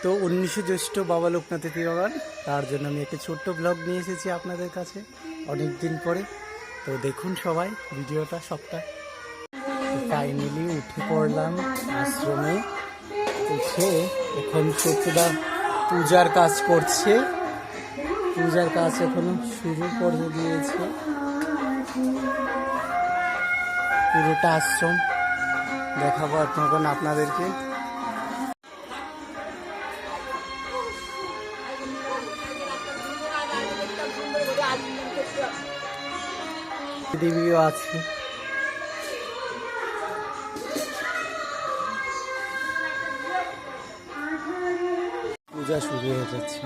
তো 19শে জ্যৈষ্ঠ বাবা লোকনাথের তিরোধান, তার জন্য আমি একটা ছোট্ট ব্লগ নিয়ে এসেছি আপনাদের কাছে অনেক দিন পরে। তো দেখুন সবাই ভিডিওটা সবটা। ফাইনালি উঠে পড়লাম আশ্রমে। উঠে এখন সত্যদা পূজার কাজ করছে। পূজার কাজ এখনো শুরু করে দিয়েছে। পুরোটা আশ্রম দেখাবো এখন আপনাদেরকে। দেবীও আছে। পূজা শুরু হয়ে যাচ্ছে।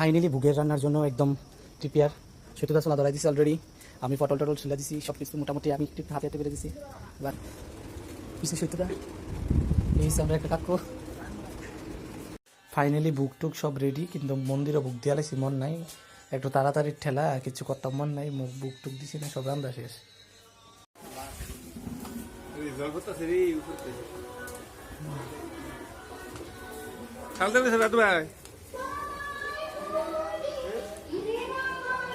ফাইনালি ভোগের রান্নার জন্য একদম প্রিপেয়ার। সত্যতা চলা ধরাই দিছি অলরেডি। আমি পটল টটল ছিলে দিছি, সব কিছু মোটামুটি আমি একটু হাতে হাতে বেড়ে দিছি। এবার কিছু সত্যতা এই আমরা একটা কাকু। ফাইনালি বুক টুক সব রেডি, কিন্তু মন্দিরও বুক দিয়ে আলাইছি, মন নাই একটু তাড়াতাড়ি ঠেলা, আর কিছু করতাম মন নাই। মুখ বুক টুক দিছি না, সব রান্না শেষ।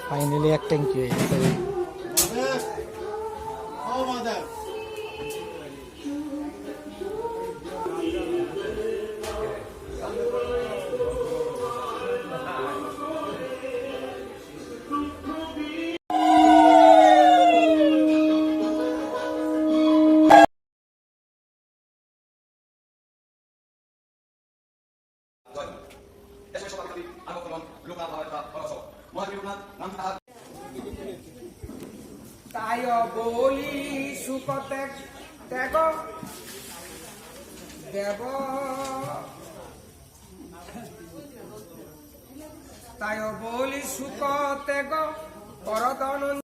ফাইনালি এক ট্যাঙ্কি হয়ে গেছে। তাই বলি সুকতে ত্যাগ দেব, তাই বলি সুকতে করতন